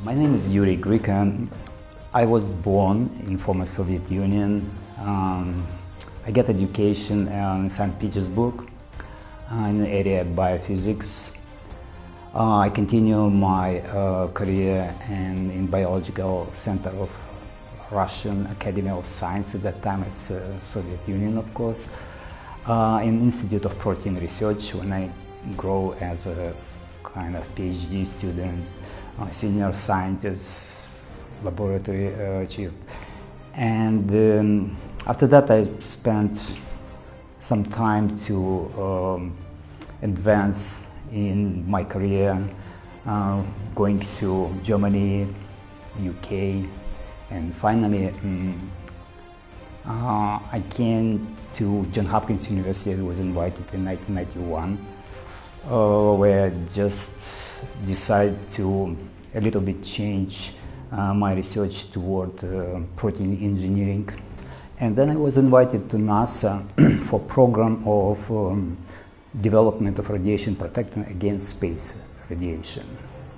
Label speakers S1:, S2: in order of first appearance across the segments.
S1: My name is Yuri Griko. I was born in former Soviet Union. I get education in St. Petersburg in the area of biophysics. I continue my career in Biological Center of Russian Academy of Science. At that time it's Soviet Union, of course, in Institute of Protein Research when I grow as a kind of PhD student, senior scientist, laboratory chief. And after that I spent some time to advance in my career, going to Germany, UK, and finally I came to Johns Hopkins University. I was invited in 1991, where I just decided to a little bit change my research toward protein engineering. And then I was invited to NASA for a program of development of radiation protection against space radiation.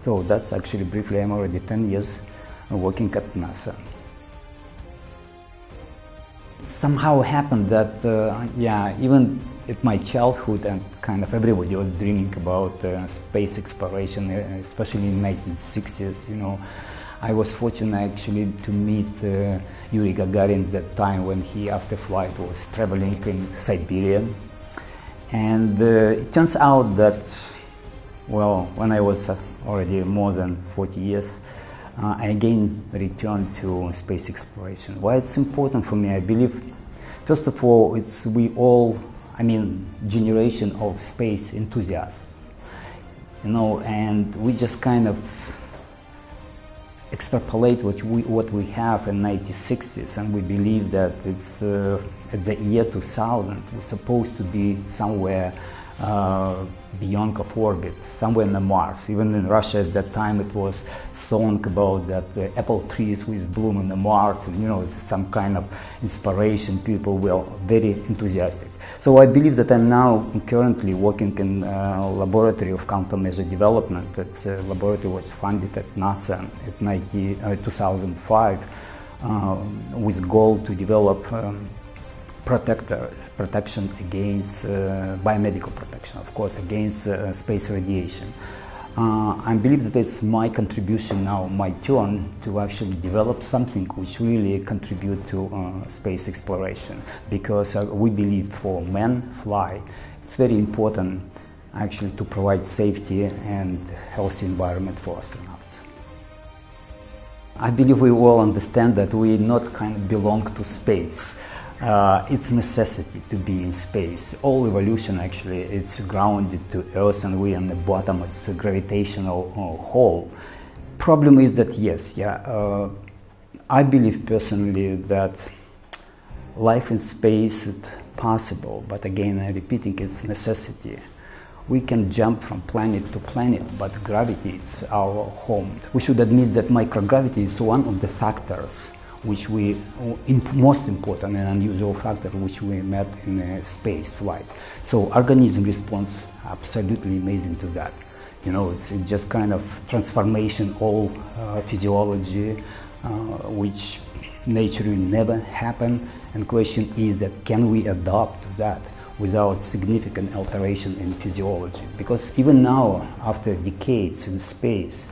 S1: So that's actually briefly, I'm already 10 years working at NASA. Somehow happened that, even at my childhood and kind of everybody was dreaming about space exploration, especially in the 1960s, you know. I was fortunate actually to meet Yuri Gagarin at that time when he, after flight, was traveling in Siberia. And it turns out that, well, when I was already more than 40 years, I again returned to space exploration. Why it's important for me, I believe, first of all, it's generation of space enthusiasts, you know, and we just kind of extrapolate what we have in 1960s, and we believe that it's at the year 2000 we're supposed to be somewhere beyond of orbit, somewhere in the Mars. Even in Russia at that time it was song about that the apple trees which bloom in the Mars, and you know, some kind of inspiration. People were very enthusiastic. So I believe that I'm now currently working in a laboratory of countermeasure development. It's a laboratory was funded at NASA at 2005 with goal to develop protection against biomedical protection, of course, against space radiation. I believe that it's my contribution now, my turn, to actually develop something which really contribute to space exploration, because we believe for man fly, it's very important actually to provide safety and healthy environment for astronauts. I believe we all understand that we not kind of belong to space. It's a necessity to be in space. All evolution actually is grounded to Earth, and we on the bottom, it's a gravitational hole. Problem is that I believe personally that life in space is possible, but again, I'm repeating, it's necessity. We can jump from planet to planet, but gravity is our home. We should admit that microgravity is one of the factors which most important and unusual factor which we met in a space flight. So organism responds absolutely amazing to that. You know, it's just kind of transformation, all physiology, which naturally never happen. And question is that can we adapt to that without significant alteration in physiology? Because even now, after decades in space,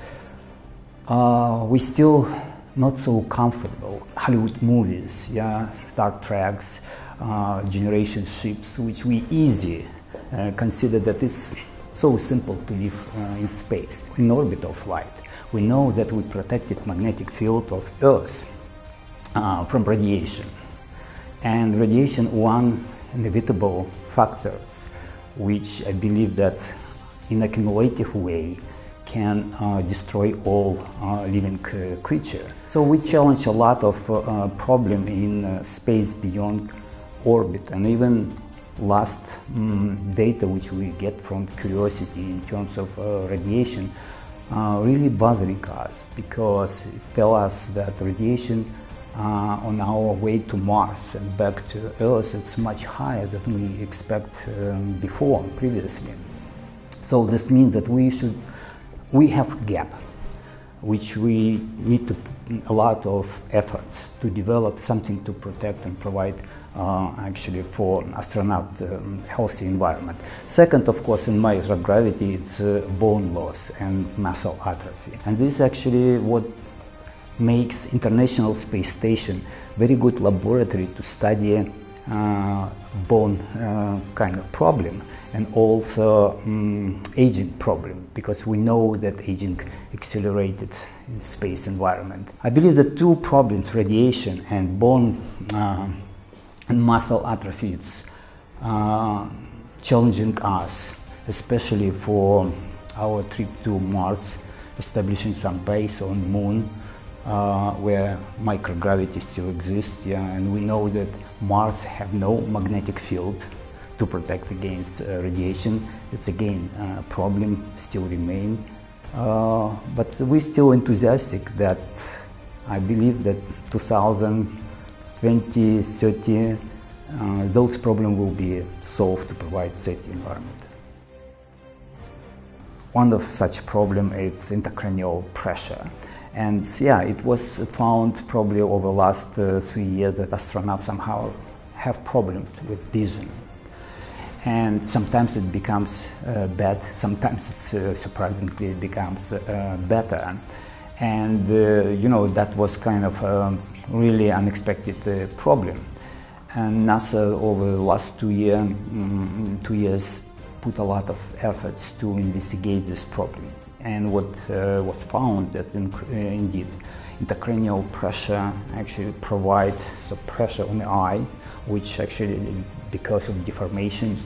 S1: we still not so comfortable. Hollywood movies, Star Treks, generation ships, which we easily consider that it's so simple to live in space, in orbital flight. We know that we protected magnetic field of Earth from radiation. And radiation, one inevitable factor, which I believe that in a cumulative way can destroy all living creature. So we challenge a lot of problem in space beyond orbit, and even last data which we get from Curiosity in terms of radiation really bothering us, because it tells us that radiation on our way to Mars and back to Earth, it's much higher than we expect previously. So this means that we have a gap which we need to put a lot of efforts to develop something to protect and provide actually for astronaut healthy environment. Second, of course, in microgravity, it's bone loss and muscle atrophy. And this is actually what makes International Space Station very good laboratory to study bone kind of problem, and also aging problem, because we know that aging accelerated in space environment. I believe the two problems, radiation and bone and muscle atrophy, is challenging us, especially for our trip to Mars, establishing some base on Moon, where microgravity still exists, and we know that Mars have no magnetic field to protect against radiation. It's again a problem still remain, but we're still enthusiastic that I believe that 2020, 30, those problems will be solved to provide safety environment. One of such problem is intracranial pressure. And yeah, it was found probably over the last 3 years that astronauts somehow have problems with vision. And sometimes it becomes bad, sometimes it's, surprisingly it becomes better. And you know, that was kind of a really unexpected problem. And NASA over the last 2 years put a lot of efforts to investigate this problem. And what was found that indeed intracranial pressure actually provides the pressure on the eye, which actually, because of deformation,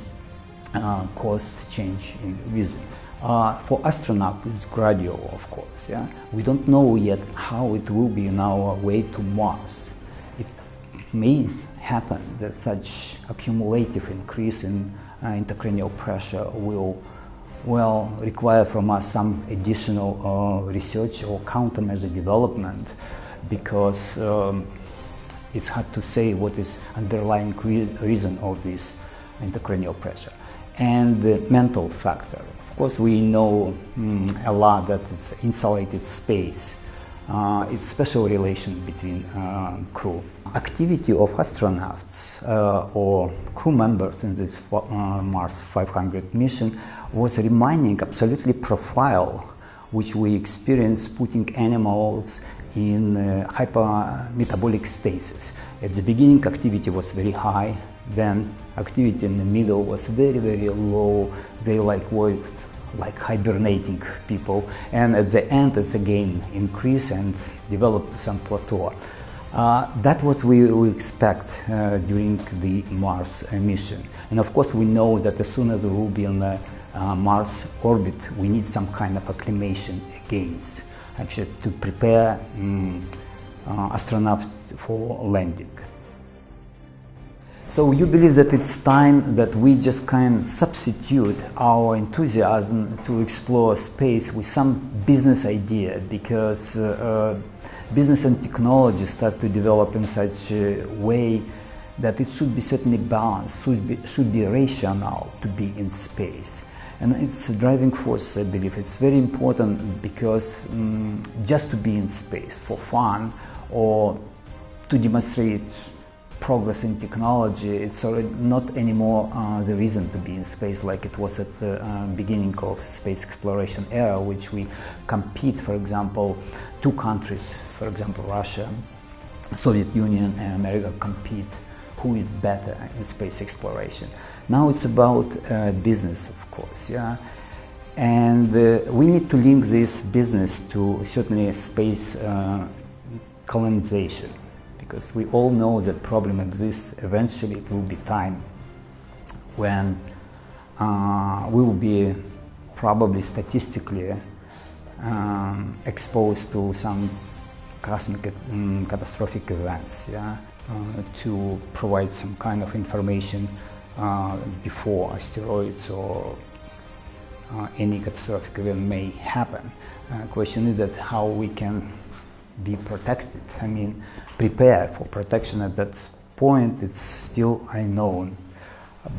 S1: caused change in vision. For astronauts, it's gradual, of course. Yeah, we don't know yet how it will be on our way to Mars. It may happen that such accumulative increase in intracranial pressure will require from us some additional research or countermeasure development, because it's hard to say what is underlying reason of this intracranial pressure. And the mental factor. Of course, we know a lot that it's insulated space. It's special relation between crew. Activity of astronauts or crew members in this Mars 500 mission was reminding absolutely profile which we experienced putting animals in hypermetabolic stasis. At the beginning, activity was very high, then activity in the middle was very, very low. They were like hibernating people, and at the end it's again increased and developed to some plateau. That's what we expect during the Mars mission. And of course we know that as soon as we will be on the Mars orbit, we need some kind of acclimation against, actually, to prepare astronauts for landing. So you believe that it's time that we just kind of substitute our enthusiasm to explore space with some business idea, because business and technology start to develop in such a way that it should be certainly balanced, should be rational to be in space. And it's a driving force, I believe. It's very important, because just to be in space for fun or to demonstrate progress in technology, it's already not anymore the reason to be in space like it was at the beginning of space exploration era, which we compete, for example, two countries, for example, Russia, Soviet Union and America compete who is better in space exploration. Now it's about business, of course, yeah, and we need to link this business to certainly space colonization, because we all know that problem exists. Eventually it will be time when we will be probably statistically exposed to some cosmic catastrophic events, yeah, to provide some kind of information before asteroids or any catastrophic event may happen. Question is that how we can be protected. I mean, prepare for protection at that point, it's still unknown.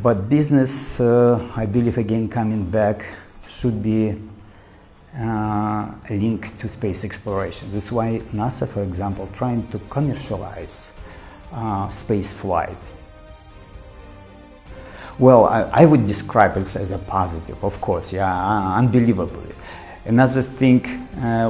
S1: But business, I believe, again, coming back, should be linked to space exploration. That's why NASA, for example, trying to commercialize space flight. Well, I would describe it as a positive, of course, yeah, unbelievably. Another thing,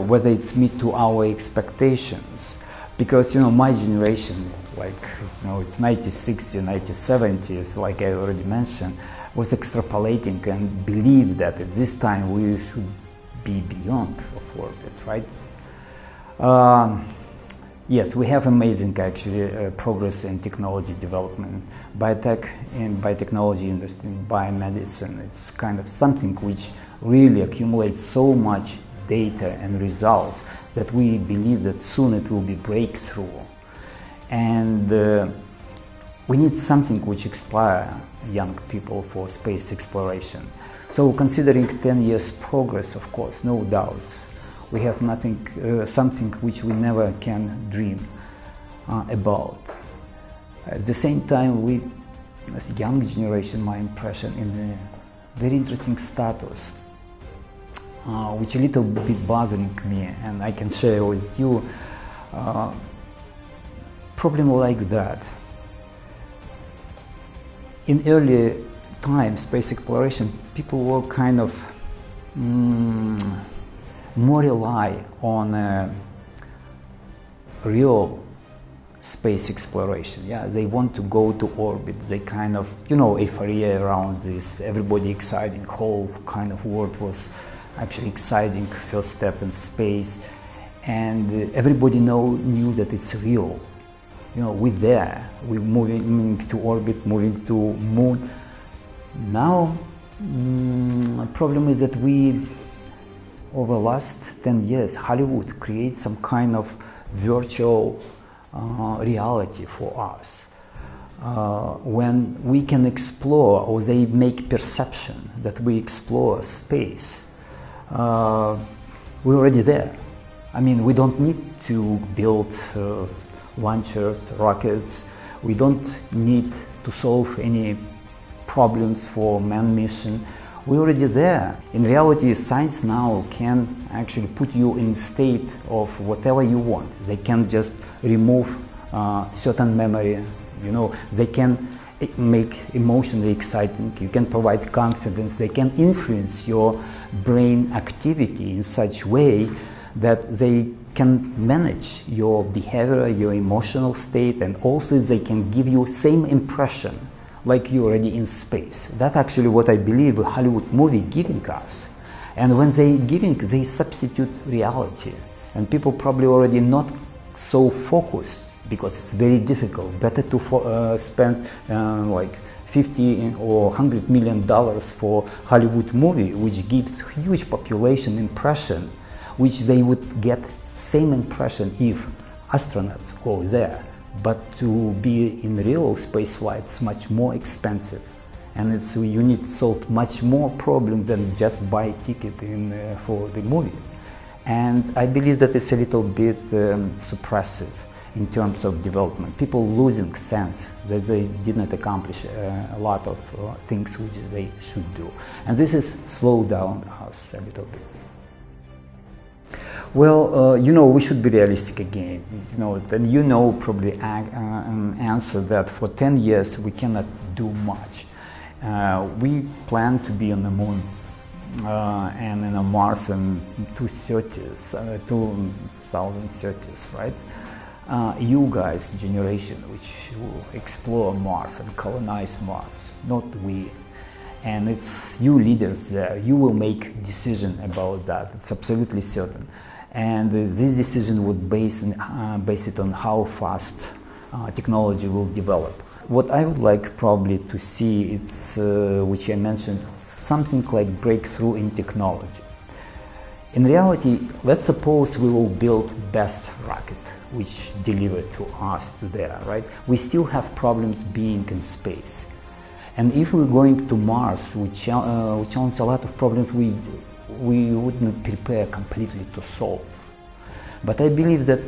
S1: whether it's meet to our expectations, because, you know, my generation, like, you know, it's 1960s, 1970s, like I already mentioned, was extrapolating and believed that at this time we should be beyond of orbit, right? Yes, we have amazing actually progress in technology development. Biotech and biotechnology industry, biomedicine, it's kind of something which really accumulates so much data and results that we believe that soon it will be breakthrough. And we need something which inspire young people for space exploration. So considering 10 years progress, of course, no doubt, we have nothing, something which we never can dream about. At the same time, we, as a young generation, my impression, in a very interesting status, which a little bit bothering me, and I can share with you, problem like that. In early times, space exploration, people were kind of more rely on real space exploration. Yeah, they want to go to orbit. They kind of, you know, euphoria around this. Everybody exciting. Whole kind of world was actually exciting. First step in space, and everybody knew that it's real. You know, we're there. We're moving to orbit, moving to moon. Now, the problem is that we, over the last 10 years, Hollywood creates some kind of virtual reality for us. When we can explore, or they make perception that we explore space, we're already there. I mean, we don't need to build launchers, rockets. We don't need to solve any problems for manned mission. We're already there. In reality, science now can actually put you in state of whatever you want. They can just remove certain memory, you know, they can make emotionally exciting, you can provide confidence, they can influence your brain activity in such way that they can manage your behavior, your emotional state, and also they can give you same impression like you're already in space. That's actually what I believe a Hollywood movie giving us. And when they giving, they substitute reality. And people probably already not so focused because it's very difficult. Better to spend like $50 or $100 million for Hollywood movie, which gives huge population impression, which they would get same impression if astronauts go there. But to be in real space flight is much more expensive, and you need to solve much more problems than just buy a ticket for the movie. And I believe that it's a little bit suppressive in terms of development. People losing sense that they did not accomplish a lot of things which they should do, and this is slow down us a little bit. Well, you know, we should be realistic again. You know, then you know probably an answer that for 10 years we cannot do much. We plan to be on the moon and in Mars in 2030s, right? You guys, generation which will explore Mars and colonize Mars, not we. And it's you leaders there. You will make decision about that. It's absolutely certain. And this decision would base it on how fast technology will develop. What I would like probably to see is, which I mentioned, something like breakthrough in technology. In reality, let's suppose we will build best rocket, which deliver to us to there, right? We still have problems being in space. And if we're going to Mars, we challenge a lot of problems we wouldn't prepare completely to solve. But I believe that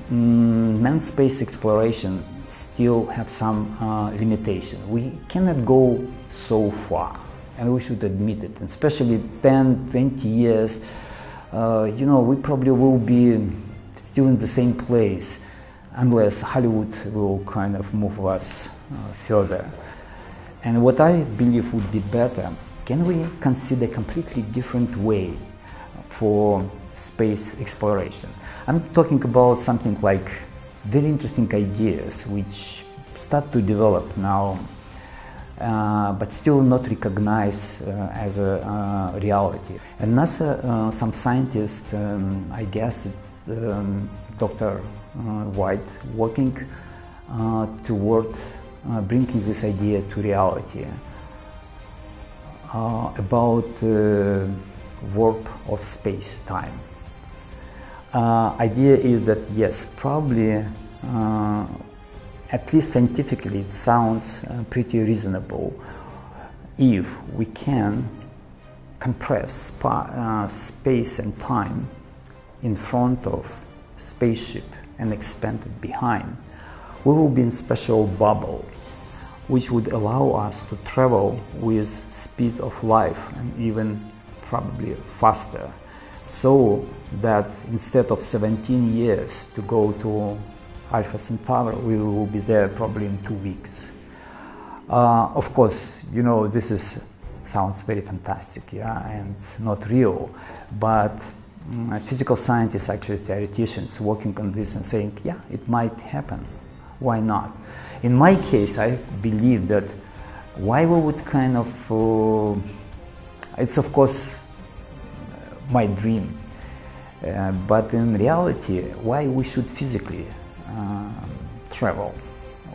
S1: manned space exploration still have some limitation. We cannot go so far, and we should admit it. And especially 10, 20 years, we probably will be still in the same place unless Hollywood will kind of move us further. And what I believe would be better, can we consider a completely different way for space exploration? I'm talking about something like very interesting ideas which start to develop now, but still not recognized as a reality. And NASA, some scientists, I guess it's Dr. White, working toward bringing this idea to reality about warp of space-time. Idea is that yes, probably at least scientifically it sounds pretty reasonable if we can compress space and time in front of spaceship and expand it behind. We will be in special bubble which would allow us to travel with speed of light and even probably faster, so that instead of 17 years to go to Alpha Centauri, we will be there probably in 2 weeks. Of course, this sounds very fantastic, yeah, and not real, but physical scientists, actually theoreticians, working on this and saying, yeah, it might happen. Why not? In my case, I believe that why we would kind of, it's of course my dream, but in reality, why we should physically travel?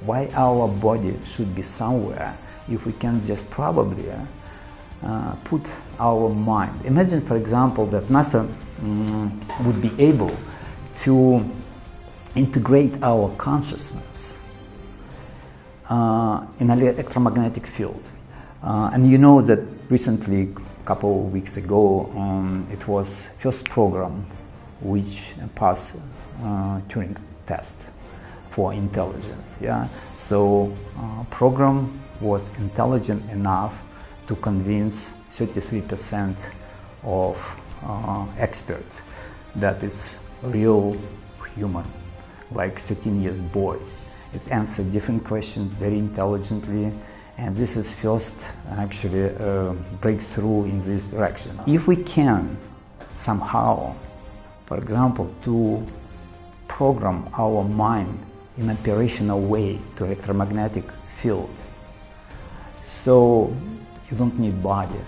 S1: Why our body should be somewhere if we can just probably put our mind? Imagine, for example, that NASA would be able to integrate our consciousness in an electromagnetic field. And you know that recently, a couple of weeks ago, it was first program which passed Turing test for intelligence. Yeah, so program was intelligent enough to convince 33% of experts that it's real human, like 13 years boy. It's answered different questions very intelligently, and this is first actually breakthrough in this direction. If we can somehow, for example, to program our mind in an operational way to electromagnetic field, so you don't need body,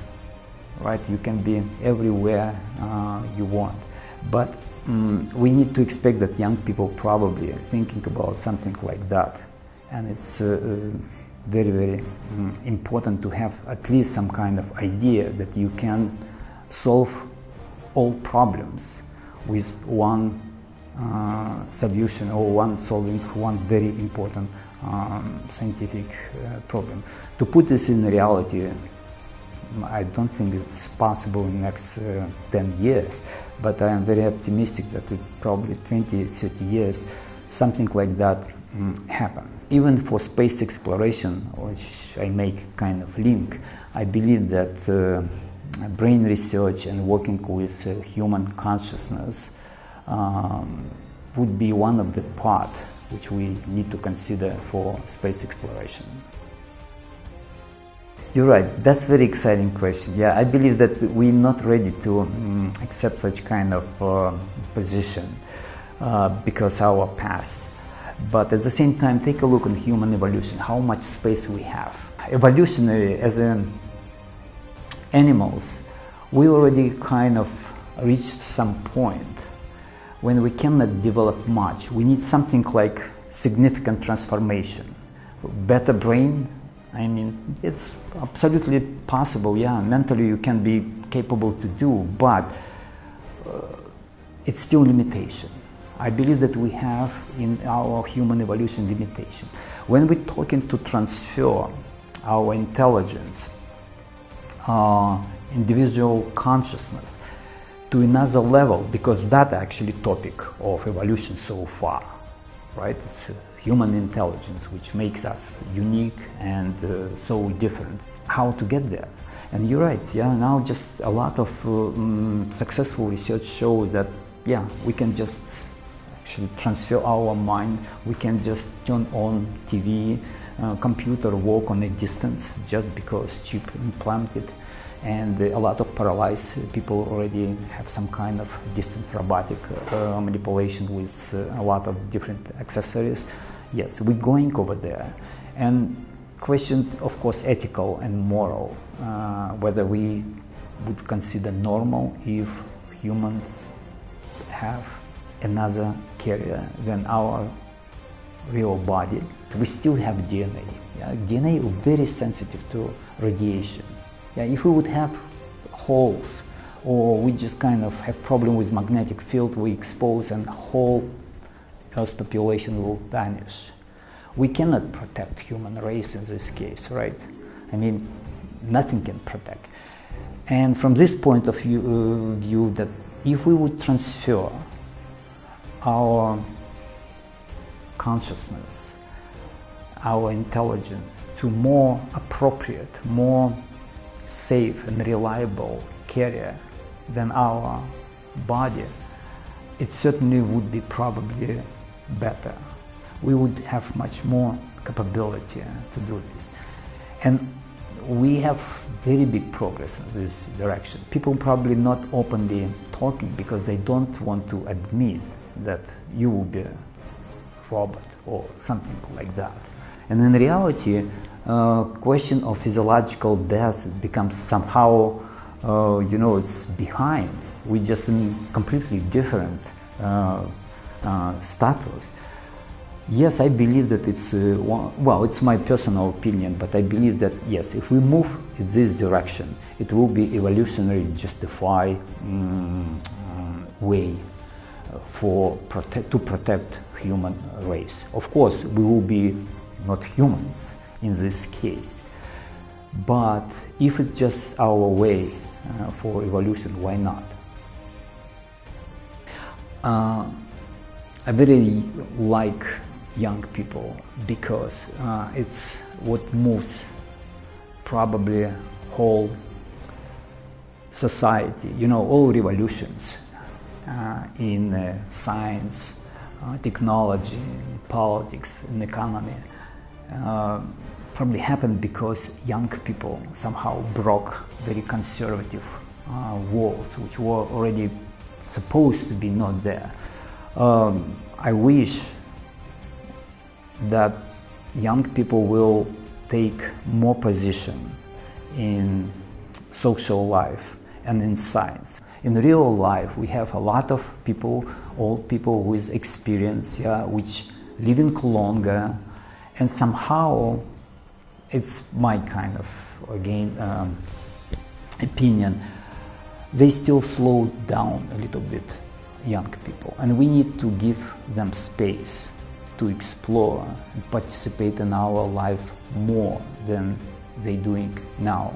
S1: right? You can be everywhere you want. But we need to expect that young people probably are thinking about something like that. And it's very, very important to have at least some kind of idea that you can solve all problems with one solution, or solving one very important scientific problem. To put this in reality, I don't think it's possible in the next 10 years, but I am very optimistic that in probably 20, 30 years, something like that happen. Even for space exploration, which I make kind of link, I believe that brain research and working with human consciousness would be one of the part which we need to consider for space exploration. You're right, that's a very exciting question. Yeah, I believe that we're not ready to accept such kind of position because our past. But at the same time, take a look on human evolution, how much space we have. Evolutionary, as animals, we already kind of reached some point when we cannot develop much. We need something like significant transformation. Better brain, I mean, it's absolutely possible, yeah, mentally you can be capable to do, but it's still limitation. I believe that we have in our human evolution limitation. When we're talking to transfer our intelligence, individual consciousness to another level, because that actually topic of evolution so far, right? It's human intelligence, which makes us unique and so different. How to get there? And you're right, yeah, now just a lot of successful research shows that, yeah, we can just actually transfer our mind, we can just turn on TV, computer, work on a distance just because chip implanted. And a lot of paralyzed people already have some kind of distance robotic manipulation with a lot of different accessories. Yes, we're going over there. And question, of course, ethical and moral, whether we would consider normal if humans have another carrier than our real body. We still have DNA. Yeah? DNA is very sensitive to radiation. Yeah, if we would have holes, or we just kind of have problem with magnetic field, we expose and whole Earth's population will vanish. We cannot protect human race in this case, right? I mean, nothing can protect. And from this point of view, that if we would transfer our consciousness, our intelligence to more appropriate, more safe and reliable carrier than our body, it certainly would be probably better. We would have much more capability to do this. And we have very big progress in this direction. People probably not openly talking because they don't want to admit that you will be a robot or something like that. And in reality, question of physiological death becomes somehow, it's behind. We're just in completely different status. Yes, I believe that it's, it's my personal opinion, but I believe that, yes, if we move in this direction, it will be evolutionary justified way to protect human race. Of course, we will be not humans in this case, but if it's just our way for evolution, why not? I very like young people because it's what moves probably whole society. You know, all revolutions in science, technology, politics, and economy probably happened because young people somehow broke very conservative walls which were already supposed to be not there. I wish that young people will take more position in social life and in science. In real life, we have a lot of people, old people with experience, which living longer, and somehow it's my kind of, again, opinion, they still slow down a little bit, young people, and we need to give them space to explore and participate in our life more than they're doing now.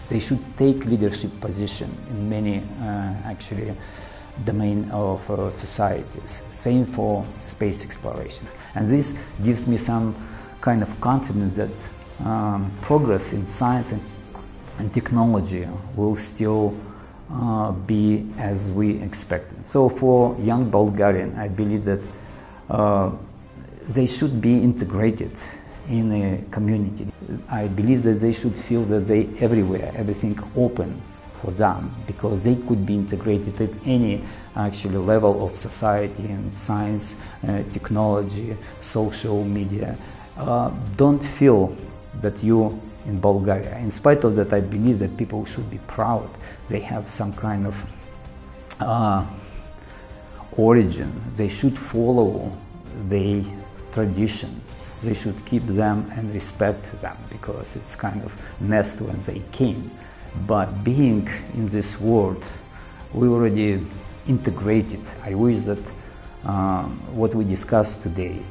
S1: They should take leadership position in many actually domain of societies. Same for space exploration. And this gives me some kind of confidence that progress in science and technology will still be as we expected. So for young Bulgarian, I believe that they should be integrated in a community. I believe that they should feel that they everywhere, everything open for them, because they could be integrated at any actually level of society and science, technology, social media. Don't feel that you in Bulgaria. In spite of that, I believe that people should be proud. They have some kind of origin. They should follow the tradition. They should keep them and respect them because it's kind of nest when they came. But being in this world, we already integrated. I wish that what we discussed today,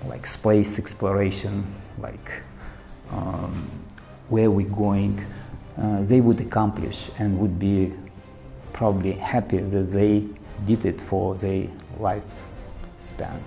S1: like space exploration, like where we're going, they would accomplish and would be probably happy that they did it for their lifespan.